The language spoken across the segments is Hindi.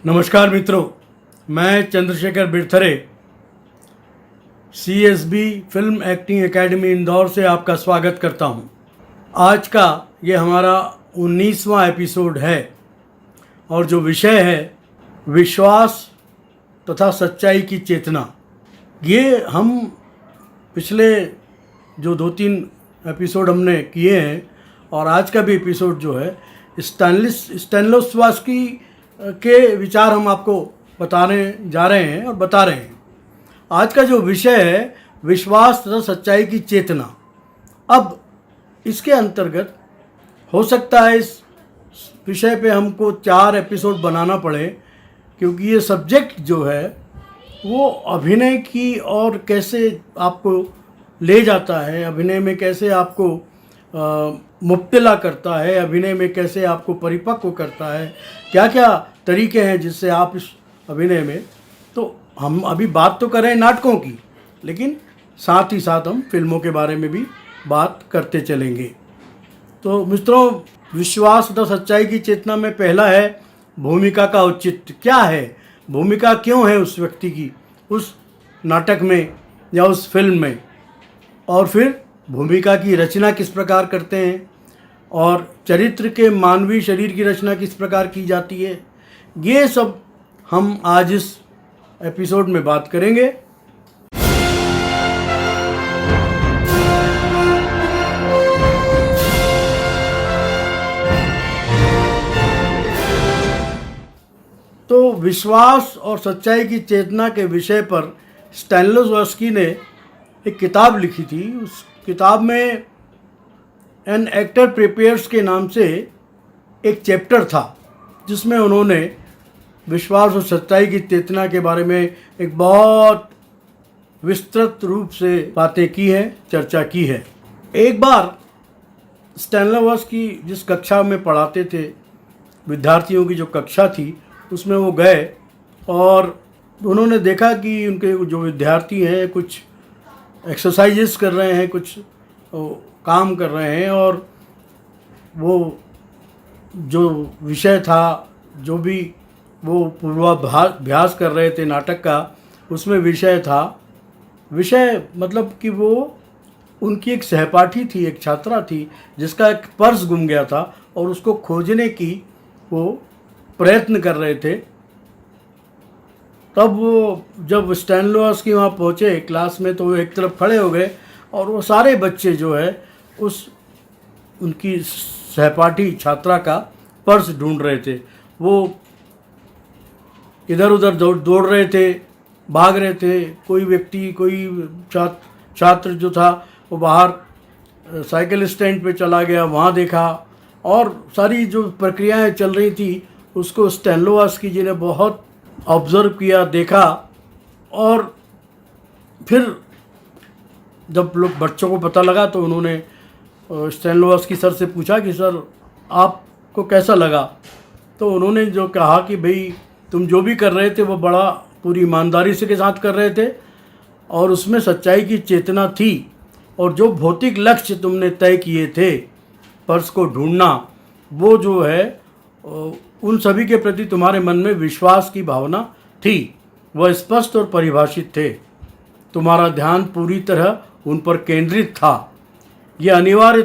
नमस्कार मित्रों, मैं Chandrashekhar Birthare CSB film acting academy Indore से आपका स्वागत करता हूं। आज का ये हमारा 19वां एपिसोड है और जो विषय है विश्वास तथा सच्चाई की चेतना। ये हम पिछले जो 2-3 एपिसोड हमने किए हैं और आज का भी एपिसोड जो है स्टैनिस्लॉवस्की के विचार हम आपको बताने जा रहे हैं और बता रहे हैं। आज का जो विषय है विश्वास तथा सच्चाई की चेतना। अब इसके अंतर्गत हो सकता है इस विषय पे हमको 4 एपिसोड बनाना पड़े, क्योंकि ये सब्जेक्ट जो है वो अभिनय की और कैसे आपको ले जाता है, अभिनय में कैसे आपको मुब्तला करता है, अभिनय में कैसे आपको परिपक्व करता है, क्या क्या तरीके हैं जिससे आप इस अभिनय में, तो हम अभी बात तो कर रहे हैं नाटकों की, लेकिन साथ ही साथ हम फिल्मों के बारे में भी बात करते चलेंगे। तो मित्रों, विश्वास तथा सच्चाई की चेतना में पहला है भूमिका का औचित्य। क्या है भूमिका, क्यों है उस व्यक्ति की उस नाटक में या उस फिल्म में, और फिर भूमिका की रचना किस प्रकार करते हैं और चरित्र के मानवीय शरीर की रचना किस प्रकार की जाती है, ये सब हम आज इस एपिसोड में बात करेंगे। तो विश्वास और सच्चाई की चेतना के विषय पर स्टैनिस्लॉवस्की ने एक किताब लिखी थी। उस किताब में एन एक्टर प्रिपेयर्स के नाम से एक चैप्टर था, जिसमें उन्होंने विश्वास और सच्चाई की चेतना के बारे में एक बहुत विस्तृत रूप से बातें की हैं, चर्चा की है। एक बार स्टैनिस्लॉवस्की जिस कक्षा में पढ़ाते थे, विद्यार्थियों की जो कक्षा थी, उसमें वो गए और उन्होंने देखा कि उनके जो विद्यार्थी हैं कुछ एक्सरसाइजेस कर रहे हैं, कुछ काम कर रहे हैं, और वो जो विषय था, जो भी वो पूर्वाभ्यास कर रहे थे नाटक का, उसमें विषय मतलब कि वो उनकी एक सहपाठी थी, एक छात्रा थी जिसका एक पर्स गुम गया था और उसको खोजने की वो प्रयत्न कर रहे थे। तब वो जब स्टैनिस्लॉवस्की वहाँ पहुँचे क्लास में, तो वो एक तरफ खड़े हो गए और वो सारे बच्चे जो है उस उनकी सहपाठी छात्रा का पर्स ढूंढ रहे थे। वो इधर उधर दौड़ रहे थे, भाग रहे थे। कोई व्यक्ति, कोई छात्र जो था वो बाहर साइकिल स्टैंड पे चला गया, वहाँ देखा, और सारी जो प्रक्रियाएं चल रही थी उसको स्टैनिस्लॉवस्की जी ने बहुत ऑब्ज़र्व किया, देखा। और फिर जब लोग बच्चों को पता लगा तो उन्होंने स्टैनिस्लॉवस्की सर से पूछा कि सर आपको कैसा लगा। तो उन्होंने जो कहा कि भाई तुम जो भी कर रहे थे वो बड़ा पूरी ईमानदारी से के साथ कर रहे थे और उसमें सच्चाई की चेतना थी, और जो भौतिक लक्ष्य तुमने तय किए थे, पर्स को ढूंढना, वो जो है उन सभी के प्रति तुम्हारे मन में विश्वास की भावना थी, वह स्पष्ट और परिभाषित थे। तुम्हारा ध्यान पूरी तरह उन पर केंद्रित था। ये अनिवार्य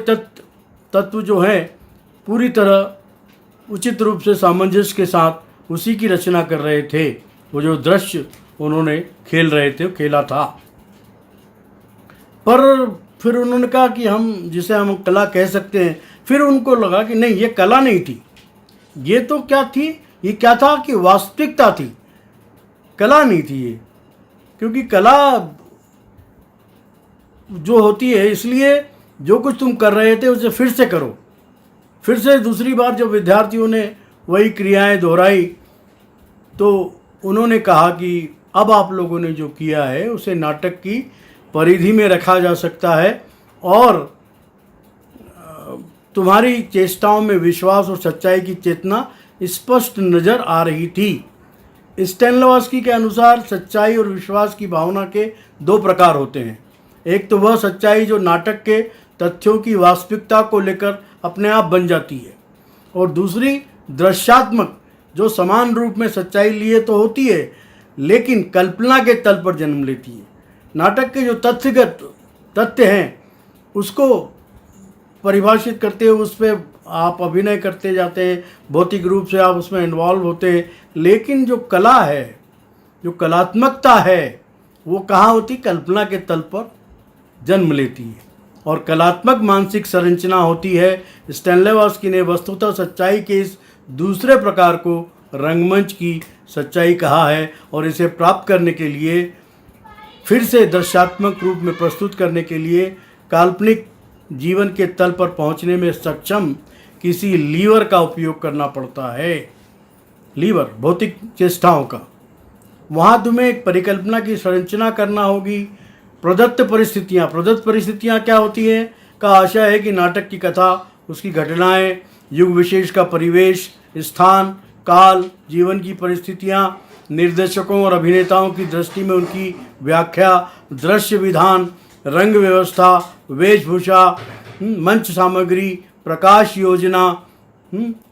तत्व जो है पूरी तरह उचित रूप से सामंजस्य के साथ उसी की रचना कर रहे थे। वो जो दृश्य उन्होंने खेल रहे थे, खेला था। पर फिर उन्होंने कहा कि जिसे हम कला कह सकते हैं, फिर उनको लगा कि नहीं, ये कला नहीं थी, ये तो क्या थी, ये क्या था कि वास्तविकता थी, कला नहीं थी ये। क्योंकि कला जो होती है, इसलिए जो कुछ तुम कर रहे थे उसे फिर से करो। फिर से दूसरी बार जब विद्यार्थियों ने वही क्रियाएं दोहराई तो उन्होंने कहा कि अब आप लोगों ने जो किया है उसे नाटक की परिधि में रखा जा सकता है, और तुम्हारी चेष्टाओं में विश्वास और सच्चाई की चेतना स्पष्ट नज़र आ रही थी। स्टैनिस्लॉवस्की के अनुसार सच्चाई और विश्वास की भावना के 2 प्रकार होते हैं। एक तो वह सच्चाई जो नाटक के तथ्यों की वास्तविकता को लेकर अपने आप बन जाती है, और दूसरी दृश्यात्मक जो समान रूप में सच्चाई लिए तो होती है, लेकिन कल्पना के तल पर जन्म लेती है। नाटक के जो तथ्य हैं उसको परिभाषित करते हुए उस पर आप अभिनय करते जाते हैं, भौतिक रूप से आप उसमें इन्वॉल्व होते हैं, लेकिन जो कला है, जो कलात्मकता है, वो कहाँ होती? कल्पना के तल पर जन्म लेती है और कलात्मक मानसिक संरचना होती है। स्टैनिस्लॉवस्की ने वस्तुतः सच्चाई के इस दूसरे प्रकार को रंगमंच की सच्चाई कहा है और इसे प्राप्त करने के लिए, फिर से दृश्यात्मक रूप में प्रस्तुत करने के लिए, काल्पनिक जीवन के तल पर पहुंचने में सक्षम किसी लीवर का उपयोग करना पड़ता है। लीवर, भौतिक चेष्टाओं का। वहाँ तुम्हें एक परिकल्पना की संरचना करना होगी। प्रदत्त परिस्थितियाँ क्या होती हैं का आशय है कि नाटक की कथा, उसकी घटनाएं, युग विशेष का परिवेश, स्थान, काल, जीवन की परिस्थितियाँ, निर्देशकों और अभिनेताओं की दृष्टि में उनकी व्याख्या, दृश्य विधान, रंग व्यवस्था, वेशभूषा, मंच सामग्री, प्रकाश योजना,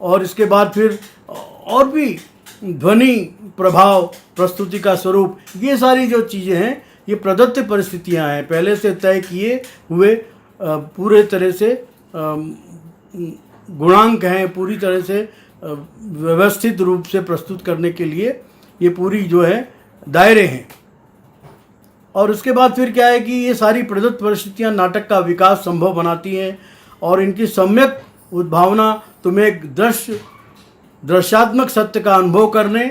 और इसके बाद फिर और भी ध्वनि प्रभाव, प्रस्तुति का स्वरूप, ये सारी जो चीज़ें हैं ये प्रदत्त परिस्थितियां हैं, पहले से तय किए हुए पूरे तरह से गुणांक हैं, पूरी तरह से व्यवस्थित रूप से प्रस्तुत करने के लिए ये पूरी जो है दायरे हैं। और उसके बाद फिर क्या है कि ये सारी प्रदत्त परिस्थितियां नाटक का विकास संभव बनाती हैं और इनकी सम्यक उद्भावना तुम्हें एक दृश्यात्मक सत्य का अनुभव करने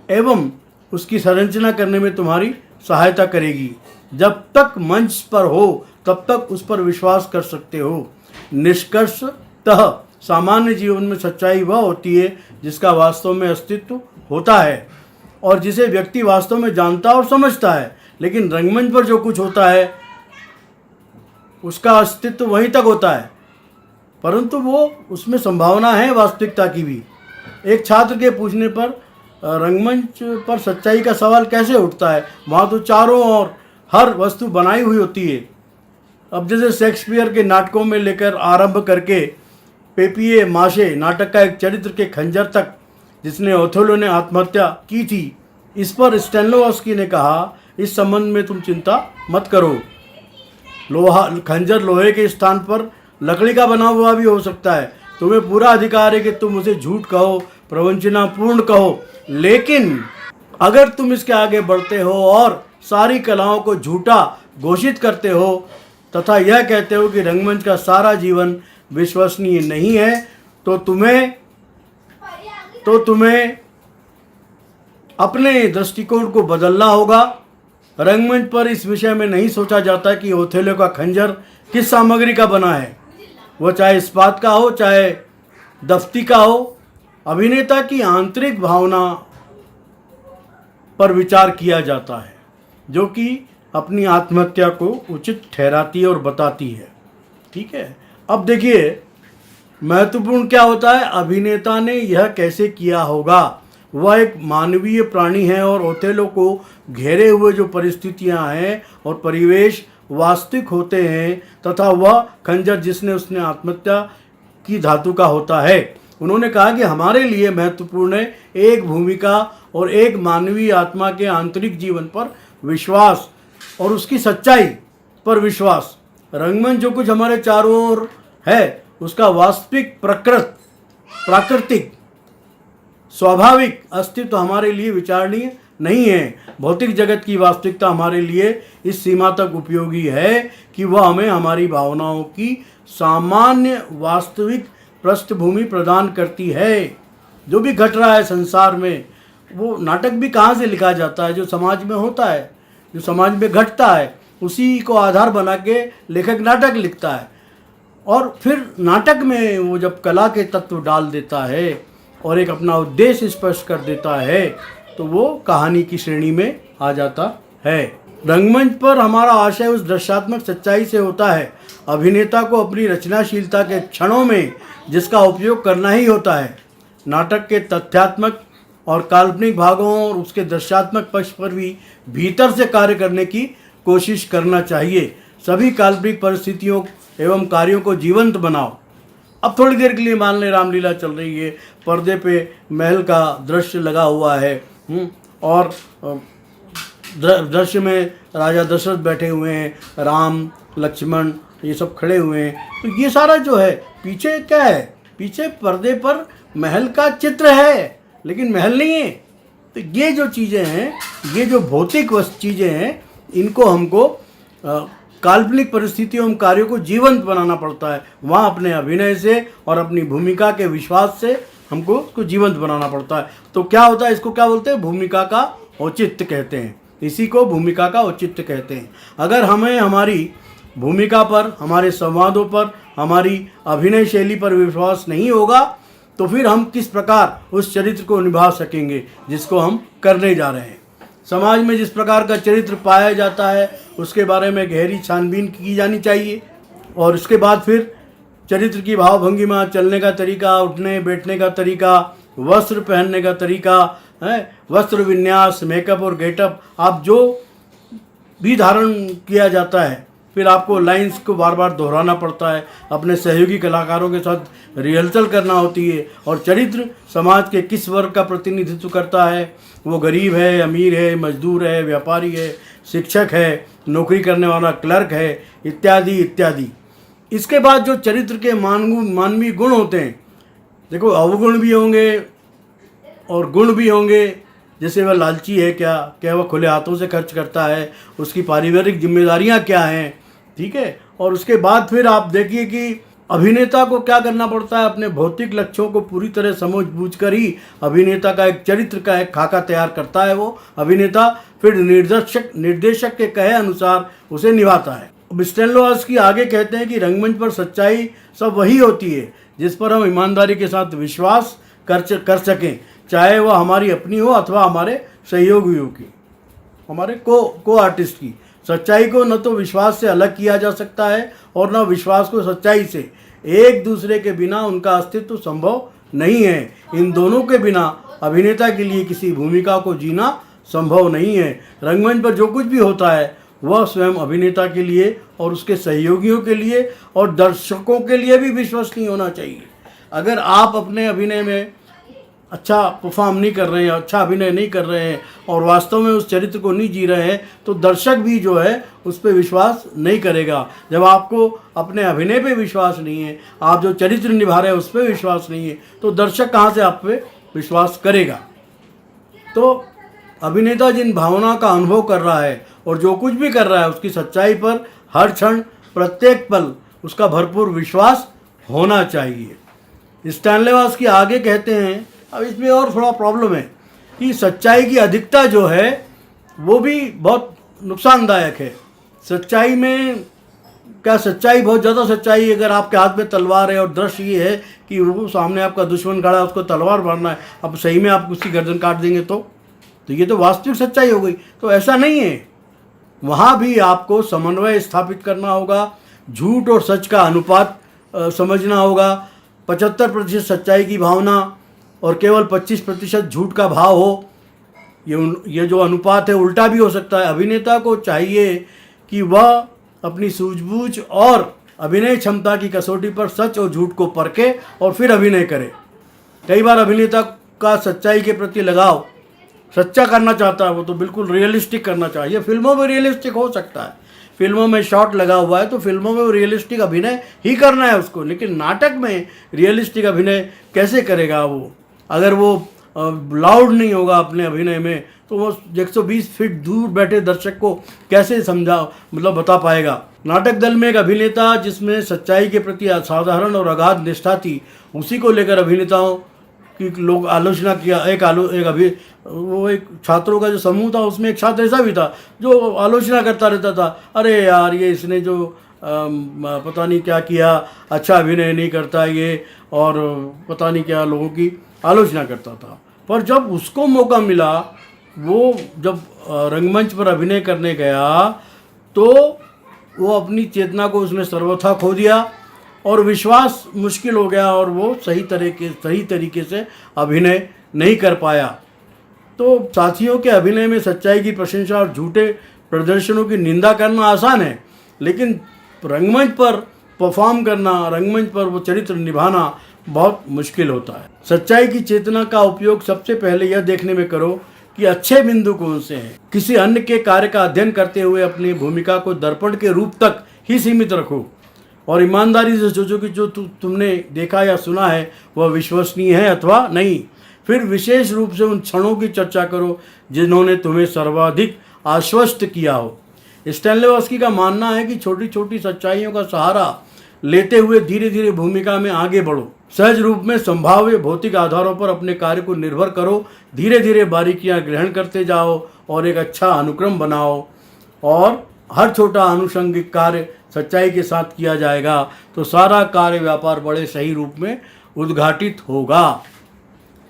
एवं उसकी संरचना करने में तुम्हारी सहायता करेगी। जब तक मंच पर हो तब तक उस पर विश्वास कर सकते हो। निष्कर्षतः सामान्य जीवन में सच्चाई वह होती है जिसका वास्तव में अस्तित्व होता है और जिसे व्यक्ति वास्तव में जानता और समझता है, लेकिन रंगमंच पर जो कुछ होता है उसका अस्तित्व वहीं तक होता है, परंतु वो उसमें संभावना है वास्तविकता की भी। एक छात्र के पूछने पर रंगमंच पर सच्चाई का सवाल कैसे उठता है, वहाँ तो चारों ओर हर वस्तु बनाई हुई होती है। अब जैसे शेक्सपियर के नाटकों में लेकर आरंभ करके पेपिये माशे नाटक का एक चरित्र के खंजर तक जिसने ओथेलो ने आत्महत्या की थी, इस पर स्टैनिस्लॉवस्की ने कहा, इस संबंध में तुम चिंता मत करो। खंजर लोहे के स्थान पर लकड़ी का बना हुआ भी हो सकता है। तुम्हें पूरा अधिकार है कि तुम उसे झूठ कहो, प्रवंचनापूर्ण कहो, लेकिन अगर तुम इसके आगे बढ़ते हो और सारी कलाओं को झूठा घोषित करते हो तथा यह कहते हो कि रंगमंच का सारा जीवन विश्वसनीय नहीं है, तो तुम्हें अपने दृष्टिकोण को बदलना होगा। रंगमंच पर इस विषय में नहीं सोचा जाता कि ओथेलो का खंजर किस सामग्री का बना है, वो चाहे इस्पात का हो चाहे दफ्ती का हो। अभिनेता की आंतरिक भावना पर विचार किया जाता है जो कि अपनी आत्महत्या को उचित ठहराती है और बताती है। ठीक है, अब देखिए महत्वपूर्ण क्या होता है, अभिनेता ने यह कैसे किया होगा। वह एक मानवीय प्राणी है और ओथेलो को घेरे हुए जो परिस्थितियां हैं और परिवेश वास्तविक होते हैं तथा वह खंजर जिसने उसने आत्महत्या की धातु का होता है। उन्होंने कहा कि हमारे लिए महत्वपूर्ण है एक भूमिका और एक मानवीय आत्मा के आंतरिक जीवन पर विश्वास और उसकी सच्चाई पर विश्वास। रंगमंच जो कुछ हमारे चारों ओर है उसका वास्तविक प्राकृतिक स्वाभाविक अस्तित्व हमारे लिए विचारणीय नहीं है। भौतिक जगत की वास्तविकता हमारे लिए इस सीमा तक उपयोगी है कि वह हमें हमारी भावनाओं की सामान्य वास्तविक पृष्ठभूमि प्रदान करती है। जो भी घट रहा है संसार में, वो नाटक भी कहाँ से लिखा जाता है, जो समाज में होता है, जो समाज में घटता है, उसी को आधार बना के लेखक नाटक लिखता है। और फिर नाटक में वो जब कला के तत्व डाल देता है और एक अपना उद्देश्य स्पष्ट कर देता है तो वो कहानी की श्रेणी में आ जाता है। रंगमंच पर हमारा आशय उस दृश्यात्मक सच्चाई से होता है। अभिनेता को अपनी रचनाशीलता के क्षणों में जिसका उपयोग करना ही होता है। नाटक के तथ्यात्मक और काल्पनिक भागों और उसके दृश्यात्मक पक्ष पर भी भीतर से कार्य करने की कोशिश करना चाहिए। सभी काल्पनिक परिस्थितियों एवं कार्यों को जीवंत बनाओ। अब थोड़ी देर के लिए मान लें रामलीला चल रही है, पर्दे पे महल का दृश्य लगा हुआ है, और दृश्य में राजा दशरथ बैठे हुए हैं, राम लक्ष्मण ये सब खड़े हुए हैं। तो ये सारा जो है पीछे क्या है, पीछे पर्दे पर महल का चित्र है, लेकिन महल नहीं है। तो ये जो चीज़ें हैं, ये जो भौतिक चीज़ें हैं, इनको हमको काल्पनिक परिस्थितियों एवं कार्यों को जीवंत बनाना पड़ता है। वहाँ अपने अभिनय से और अपनी भूमिका के विश्वास से हमको उसको जीवंत बनाना पड़ता है। तो क्या होता है, इसको क्या बोलते हैं, भूमिका का औचित्य कहते हैं। इसी को भूमिका का औचित्य कहते हैं। अगर हमें हमारी भूमिका पर, हमारे संवादों पर, हमारी अभिनय शैली पर विश्वास नहीं होगा, तो फिर हम किस प्रकार उस चरित्र को निभा सकेंगे जिसको हम करने जा रहे हैं। समाज में जिस प्रकार का चरित्र पाया जाता है उसके बारे में गहरी छानबीन की जानी चाहिए, और उसके बाद फिर चरित्र की भावभंगिमा, चलने का तरीका, उठने बैठने का तरीका, वस्त्र पहनने का तरीका है, वस्त्र विन्यास, मेकअप और गेटअप, आप जो भी धारण किया जाता है, फिर आपको लाइंस को बार बार दोहराना पड़ता है, अपने सहयोगी कलाकारों के साथ रिहर्सल करना होती है। और चरित्र समाज के किस वर्ग का प्रतिनिधित्व करता है, वो गरीब है, अमीर है, मजदूर है, व्यापारी है, शिक्षक है, नौकरी करने वाला क्लर्क है, इत्यादि इत्यादि। इसके बाद जो चरित्र के मानवीय गुण होते हैं, देखो अवगुण भी होंगे और गुण भी होंगे। जैसे वह लालची है क्या वह खुले हाथों से खर्च करता है, उसकी पारिवारिक जिम्मेदारियां क्या हैं, ठीक है। और उसके बाद फिर आप देखिए कि अभिनेता को क्या करना पड़ता है, अपने भौतिक लक्ष्यों को पूरी तरह समझ बूझ कर ही अभिनेता का एक चरित्र का एक खाका तैयार करता है वो अभिनेता, फिर निर्देशक के कहे अनुसार उसे निभाता है। अब स्टैनिस्लॉवस्की आगे कहते हैं कि रंगमंच पर सच्चाई सब वही होती है जिस पर हम ईमानदारी के साथ विश्वास कर सकें, चाहे वह हमारी अपनी हो अथवा हमारे सहयोगियों की, हमारे को आर्टिस्ट की। सच्चाई को न तो विश्वास से अलग किया जा सकता है और न विश्वास को सच्चाई से। एक दूसरे के बिना उनका अस्तित्व संभव नहीं है। इन दोनों के बिना अभिनेता के लिए किसी भूमिका को जीना संभव नहीं है। रंगमंच पर जो कुछ भी होता है वह स्वयं अभिनेता के लिए और उसके सहयोगियों के लिए और दर्शकों के लिए भी विश्वसनीय होना चाहिए। अगर आप अपने अभिनय में अच्छा परफॉर्म नहीं कर रहे हैं, अच्छा अभिनय नहीं कर रहे हैं और वास्तव में उस चरित्र को नहीं जी रहे हैं, तो दर्शक भी जो है उस पर विश्वास नहीं करेगा। जब आपको अपने अभिनय पे विश्वास नहीं है, आप जो चरित्र निभा रहे हैं उस पर विश्वास नहीं है, तो दर्शक कहाँ से आप पे विश्वास करेगा। तो अभिनेता जिन भावना का अनुभव कर रहा है और जो कुछ भी कर रहा है उसकी सच्चाई पर हर क्षण प्रत्येक पल उसका भरपूर विश्वास होना चाहिए। स्टैनिस्लॉवस्की आगे कहते हैं, अब इसमें और थोड़ा प्रॉब्लम है कि सच्चाई की अधिकता जो है वो भी बहुत नुकसानदायक है। सच्चाई में क्या, सच्चाई बहुत ज़्यादा सच्चाई, अगर आपके हाथ में तलवार है और दृश्य ये है कि वो सामने आपका दुश्मन खड़ा है, उसको तलवार मारना है, अब सही में आप उसकी गर्दन काट देंगे तो ये तो वास्तविक सच्चाई हो गई। तो ऐसा नहीं है, वहाँ भी आपको समन्वय स्थापित करना होगा, झूठ और सच का अनुपात समझना होगा। 75% सच्चाई की भावना और केवल 25% झूठ का भाव हो, ये जो अनुपात है उल्टा भी हो सकता है। अभिनेता को चाहिए कि वह अपनी सूझबूझ और अभिनय क्षमता की कसौटी पर सच और झूठ को परखे और फिर अभिनय करे। कई बार अभिनेता का सच्चाई के प्रति लगाव सच्चा करना चाहता है, वो तो बिल्कुल रियलिस्टिक करना चाहिए। फिल्मों में रियलिस्टिक हो सकता है, फिल्मों में शॉट लगा हुआ है तो फिल्मों में रियलिस्टिक अभिनय ही करना है उसको, लेकिन नाटक में रियलिस्टिक अभिनय कैसे करेगा वो? अगर वो लाउड नहीं होगा अपने अभिनय में तो वो 120 फीट दूर बैठे दर्शक को कैसे बता पाएगा। नाटक दल में एक अभिनेता जिसमें सच्चाई के प्रति असाधारण और अगाध निष्ठा थी, उसी को लेकर अभिनेताओं की लोग आलोचना किया। एक छात्रों का जो समूह था उसमें एक छात्र ऐसा भी था जो आलोचना करता रहता था, अरे यार ये इसने जो पता नहीं क्या किया, अच्छा अभिनय नहीं करता ये, और पता नहीं क्या लोगों की आलोचना करता था। पर जब उसको मौका मिला, वो जब रंगमंच पर अभिनय करने गया तो वो अपनी चेतना को उसने सर्वथा खो दिया और विश्वास मुश्किल हो गया और वो सही तरीके से अभिनय नहीं कर पाया। तो साथियों के अभिनय में सच्चाई की प्रशंसा और झूठे प्रदर्शनों की निंदा करना आसान है, लेकिन रंगमंच पर परफॉर्म करना, रंगमंच पर वो चरित्र निभाना बहुत मुश्किल होता है। सच्चाई की चेतना का उपयोग सबसे पहले यह देखने में करो कि अच्छे बिंदु कौन से हैं। किसी अन्य के कार्य का अध्ययन करते हुए अपनी भूमिका को दर्पण के रूप तक ही सीमित रखो और ईमानदारी से सोचो कि जो तुमने देखा या सुना है वह विश्वसनीय है अथवा नहीं। फिर विशेष रूप से उन क्षणों की चर्चा करो जिन्होंने तुम्हें सर्वाधिक आश्वस्त किया हो। स्टैनिस्लॉवस्की का मानना है कि छोटी छोटी सच्चाइयों का सहारा लेते हुए धीरे धीरे भूमिका में आगे बढ़ो। सहज रूप में संभाव्य भौतिक आधारों पर अपने कार्य को निर्भर करो। धीरे धीरे बारीकियां ग्रहण करते जाओ और एक अच्छा अनुक्रम बनाओ, और हर छोटा अनुषंगिक कार्य सच्चाई के साथ किया जाएगा तो सारा कार्य व्यापार बड़े सही रूप में उद्घाटित होगा।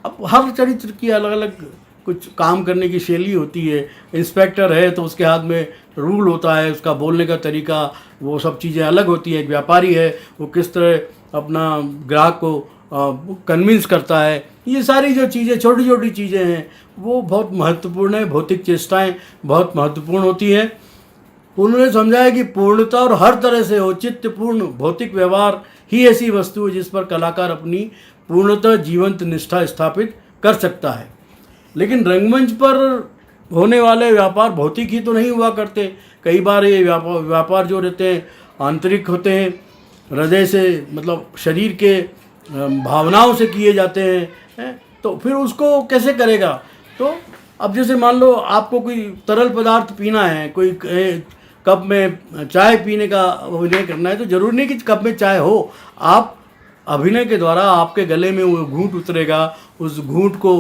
अब हर चरित्र की अलग अलग कुछ काम करने की शैली होती है। इंस्पेक्टर है तो उसके हाथ में रूल होता है, उसका बोलने का तरीका, वो सब चीज़ें अलग होती है। एक व्यापारी है, वो किस तरह अपना ग्राहक को कन्विंस करता है। ये सारी जो चीज़ें, छोटी छोटी चीज़ें हैं, वो बहुत महत्वपूर्ण है। भौतिक चेष्टाएं बहुत महत्वपूर्ण होती हैं। उन्होंने समझाया कि पूर्णता और हर तरह से औचित्यपूर्ण भौतिक व्यवहार ही ऐसी वस्तु है जिस पर कलाकार अपनी पूर्णतः जीवंत निष्ठा स्थापित कर सकता है। लेकिन रंगमंच पर होने वाले व्यापार भौतिक ही तो नहीं हुआ करते। कई बार ये व्यापार जो रहते हैं आंतरिक होते हैं, हृदय से, मतलब शरीर के भावनाओं से किए जाते हैं। तो फिर उसको कैसे करेगा? तो अब जैसे मान लो आपको कोई तरल पदार्थ पीना है, कोई कप में चाय पीने का अभिनय करना है, तो जरूरी नहीं कि कप में चाय हो। आप अभिनय के द्वारा आपके गले में वो घूंट उतरेगा, उस घूंट को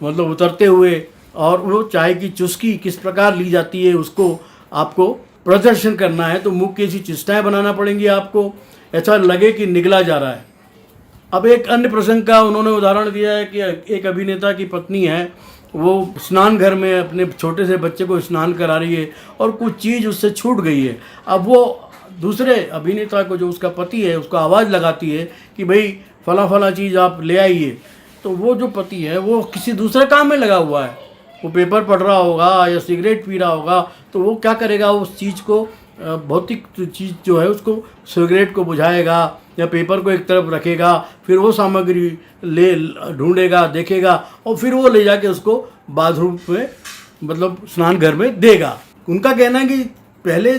मतलब उतरते हुए, और वो चाय की चुस्की किस प्रकार ली जाती है उसको आपको प्रदर्शन करना है। तो मुख की ऐसी चेष्टाएँ बनाना पड़ेंगी आपको, ऐसा लगे कि निगला जा रहा है। अब एक अन्य प्रसंग का उन्होंने उदाहरण दिया है कि एक अभिनेता की पत्नी है, वो स्नान घर में अपने छोटे से बच्चे को स्नान करा रही है और कुछ चीज़ उससे छूट गई है। अब वो दूसरे अभिनेता को, जो उसका पति है, उसको आवाज़ लगाती है कि भाई फला फला चीज़ आप ले आइए। तो वो जो पति है वो किसी दूसरे काम में लगा हुआ है, वो पेपर पढ़ रहा होगा या सिगरेट पी रहा होगा। तो वो क्या करेगा, उस चीज़ को, भौतिक चीज़ जो है उसको, सिगरेट को बुझाएगा या पेपर को एक तरफ रखेगा, फिर वो सामग्री ले ढूंढेगा, देखेगा और फिर वो ले जाके उसको बाथरूम में, मतलब स्नान घर में देगा। उनका कहना है कि पहले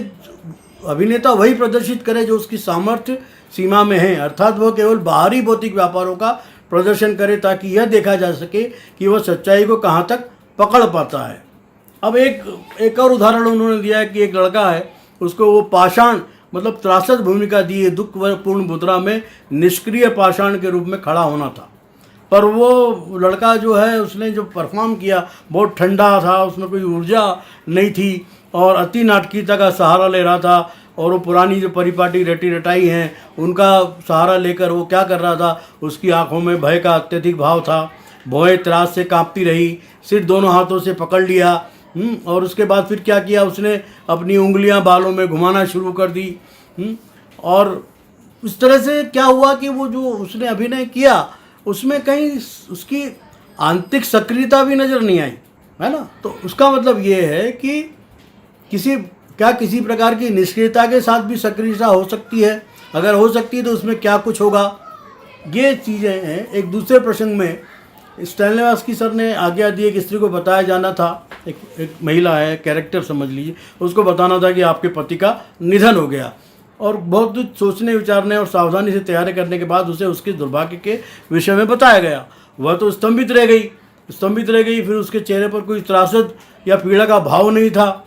अभिनेता वही प्रदर्शित करे जो उसकी सामर्थ्य सीमा में है, अर्थात वह केवल बाहरी भौतिक व्यापारों का प्रदर्शन करे ताकि यह देखा जा सके कि वह सच्चाई को कहाँ तक पकड़ पाता है। अब एक और उदाहरण उन्होंने दिया है कि एक लड़का है, उसको वो पाषाण, मतलब त्रासद भूमिका दी है, दुखपूर्ण मुद्रा में निष्क्रिय पाषाण के रूप में खड़ा होना था। पर वो लड़का जो है, उसने जो परफॉर्म किया बहुत ठंडा था, उसमें कोई ऊर्जा नहीं थी और अति नाटकीयता का सहारा ले रहा था। और वो पुरानी जो परिपाटी रटी रटाई हैं उनका सहारा लेकर वो क्या कर रहा था, उसकी आंखों में भय का अत्यधिक भाव था। भौहें त्रास से कांपती रही, सिर दोनों हाथों से पकड़ लिया। और उसके बाद फिर क्या किया, उसने अपनी उंगलियां बालों में घुमाना शुरू कर दी। और इस तरह से क्या हुआ कि वो जो उसने अभिनय किया उसमें कहीं उसकी आंतरिक सक्रियता भी नज़र नहीं आई, है ना। तो उसका मतलब ये है कि किसी प्रकार की निष्क्रियता के साथ भी सक्रियता हो सकती है। अगर हो सकती है तो उसमें क्या कुछ होगा, ये चीज़ें हैं। एक दूसरे प्रसंग में स्टैनिस्लॉवस्की सर ने आज्ञा दी कि स्त्री को बताया जाना था, एक महिला है, कैरेक्टर समझ लीजिए, उसको बताना था कि आपके पति का निधन हो गया। और बहुत सोचने विचारने और सावधानी से तैयारी करने के बाद उसे उसके दुर्भाग्य के विषय में बताया गया। वह तो स्तंभित रह गई। फिर उसके चेहरे पर कोई त्रासद या पीड़ा का भाव नहीं था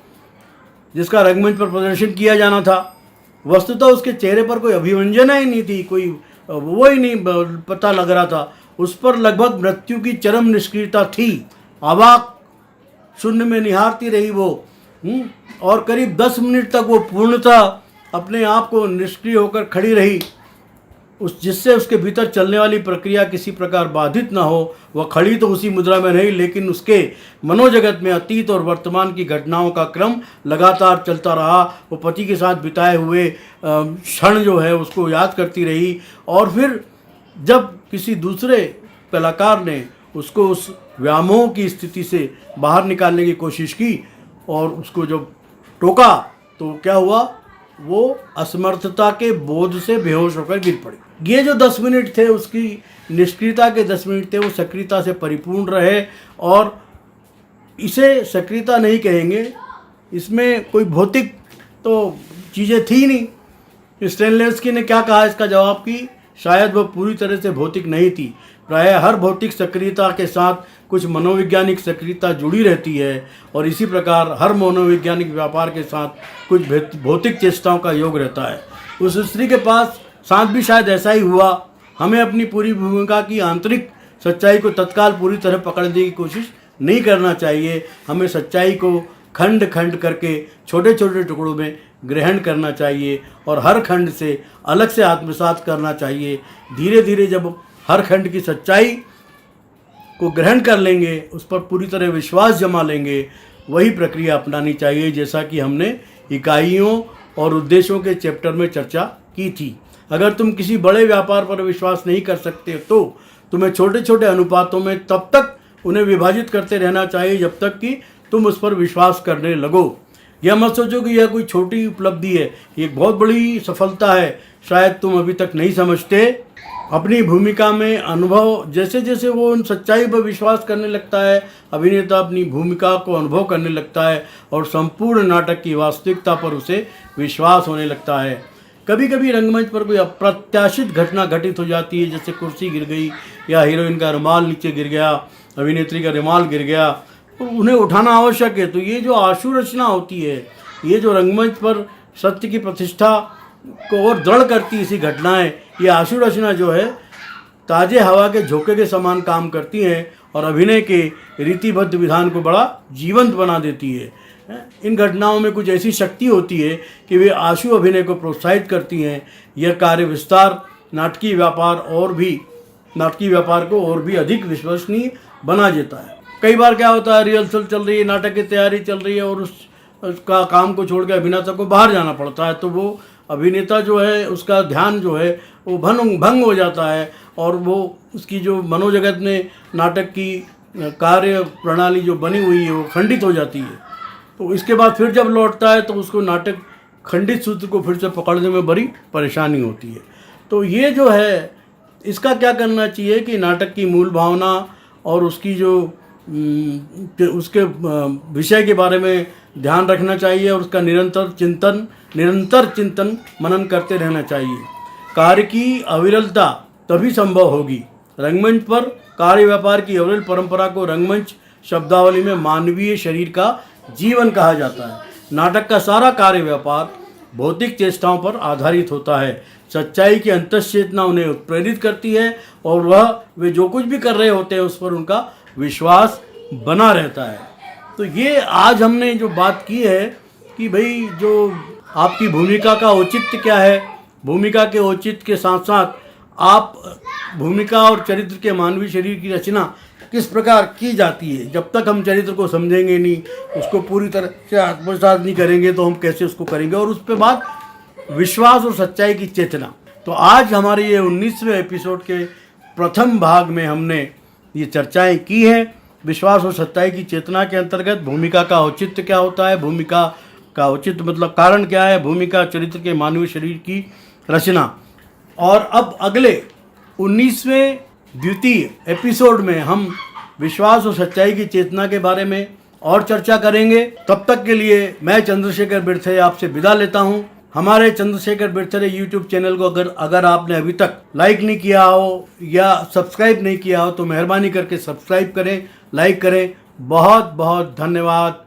जिसका रंगमंच पर प्रदर्शन किया जाना था। वस्तुतः उसके चेहरे पर कोई अभिव्यंजना ही नहीं थी, कोई वो ही नहीं पता लग रहा था। उस पर लगभग मृत्यु की चरम निष्क्रियता थी। अवाक शून्य में निहारती रही वो, और करीब 10 मिनट तक वो पूर्णतः अपने आप को निष्क्रिय होकर खड़ी रही, जिससे उसके भीतर चलने वाली प्रक्रिया किसी प्रकार बाधित न हो। वह खड़ी तो उसी मुद्रा में नहीं, लेकिन उसके मनोजगत में अतीत और वर्तमान की घटनाओं का क्रम लगातार चलता रहा। वो पति के साथ बिताए हुए क्षण जो है उसको याद करती रही। और फिर जब किसी दूसरे कलाकार ने उसको उस व्यामोह की स्थिति से बाहर निकालने की कोशिश की और उसको जब टोका, तो क्या हुआ वो असमर्थता के बोध से बेहोश होकर गिर पड़ी। ये जो 10 मिनट थे उसकी निष्क्रियता के 10 मिनट थे, वो सक्रियता से परिपूर्ण रहे। और इसे सक्रियता नहीं कहेंगे, इसमें कोई भौतिक तो चीज़ें थी नहीं। स्टेनलेस्की ने क्या कहा इसका जवाब कि शायद वह पूरी तरह से भौतिक नहीं थी, प्रायः हर भौतिक सक्रियता के साथ कुछ मनोवैज्ञानिक सक्रियता जुड़ी रहती है, और इसी प्रकार हर मनोवैज्ञानिक व्यापार के साथ कुछ भौतिक चेष्टाओं का योग रहता है। उस स्त्री के पास साथ भी शायद ऐसा ही हुआ। हमें अपनी पूरी भूमिका की आंतरिक सच्चाई को तत्काल पूरी तरह पकड़ने की कोशिश नहीं करना चाहिए। हमें सच्चाई को खंड खंड करके छोटे छोटे टुकड़ों में ग्रहण करना चाहिए और हर खंड से अलग से आत्मसात करना चाहिए। धीरे धीरे जब हर खंड की सच्चाई को ग्रहण कर लेंगे, उस पर पूरी तरह विश्वास जमा लेंगे, वही प्रक्रिया अपनानी चाहिए जैसा कि हमने इकाइयों और उद्देश्यों के चैप्टर में चर्चा की थी। अगर तुम किसी बड़े व्यापार पर विश्वास नहीं कर सकते तो तुम्हें छोटे छोटे अनुपातों में तब तक उन्हें विभाजित करते रहना चाहिए जब तक कि तुम उस पर विश्वास करने लगो। यह मत सोचो कि यह कोई छोटी उपलब्धि है, ये एक बहुत बड़ी सफलता है, शायद तुम अभी तक नहीं समझते। अपनी भूमिका में अनुभव, जैसे जैसे वो उन सच्चाई पर विश्वास करने लगता है, अभिनेता अपनी भूमिका को अनुभव करने लगता है और संपूर्ण नाटक की वास्तविकता पर उसे विश्वास होने लगता है। कभी कभी रंगमंच पर कोई अप्रत्याशित घटना घटित हो जाती है, जैसे कुर्सी गिर गई या हीरोइन का रुमाल नीचे गिर गया, अभिनेत्री का रुमाल गिर गया, तो उन्हें उठाना आवश्यक है। तो ये जो आशु रचना होती है, ये जो रंगमंच पर सत्य की प्रतिष्ठा को और दृढ़ करती है, इसी घटनाएं, ये आशु रचना जो है ताज़े हवा के झोंके के समान काम करती हैं और अभिनय के रीतिबद्ध विधान को बड़ा जीवंत बना देती है। इन घटनाओं में कुछ ऐसी शक्ति होती है कि वे आशु अभिनय को प्रोत्साहित करती हैं। यह कार्य विस्तार नाटकीय व्यापार को और भी अधिक विश्वसनीय बना देता है। कई बार क्या होता है, रिहर्सल चल रही है, नाटक की तैयारी चल रही है और उसका काम को छोड़ के अभिनेता को बाहर जाना पड़ता है, तो वो अभिनेता जो है उसका ध्यान जो है वो भंग हो जाता है और वो उसकी जो मनोजगत में नाटक की कार्य प्रणाली जो बनी हुई है वो खंडित हो जाती है। तो इसके बाद फिर जब लौटता है तो उसको नाटक खंडित सूत्र को फिर से पकड़ने में बड़ी परेशानी होती है। तो ये जो है, इसका क्या करना चाहिए कि नाटक की मूल भावना और उसकी जो उसके विषय के बारे में ध्यान रखना चाहिए और उसका निरंतर चिंतन मनन करते रहना चाहिए। कार्य की अविरलता तभी संभव होगी। रंगमंच पर कार्य व्यापार की अविरल परंपरा को रंगमंच शब्दावली में मानवीय शरीर का जीवन कहा जाता है। नाटक का सारा कार्य व्यापार भौतिक चेष्टाओं पर आधारित होता है। सच्चाई की अंतश्चेतना उन्हें प्रेरित करती है और वे जो कुछ भी कर रहे होते हैं उस पर उनका विश्वास बना रहता है। तो ये आज हमने जो बात की है कि भाई जो आपकी भूमिका का औचित्य क्या है, भूमिका के औचित्य के साथ साथ आप भूमिका और चरित्र के मानवीय शरीर की रचना किस प्रकार की जाती है। जब तक हम चरित्र को समझेंगे नहीं, उसको पूरी तरह से आत्मसात नहीं करेंगे तो हम कैसे उसको करेंगे, और उस पर बाद विश्वास और सच्चाई की चेतना। तो आज हमारे ये 19वें एपिसोड के प्रथम भाग में हमने ये चर्चाएं की हैं। विश्वास और सच्चाई की चेतना के अंतर्गत भूमिका का औचित्य क्या होता है, भूमिका का औचित्य मतलब कारण क्या है, भूमिका चरित्र के मानवीय शरीर की रचना। और अब अगले 19वें द्वितीय एपिसोड में हम विश्वास और सच्चाई की चेतना के बारे में और चर्चा करेंगे। तब तक के लिए मैं चंद्रशेखर बिरथे आपसे विदा लेता हूं। हमारे चंद्रशेखर बिरथे यूट्यूब चैनल को अगर आपने अभी तक लाइक नहीं किया हो या सब्सक्राइब नहीं किया हो तो मेहरबानी करके सब्सक्राइब करें, लाइक करें। बहुत बहुत धन्यवाद।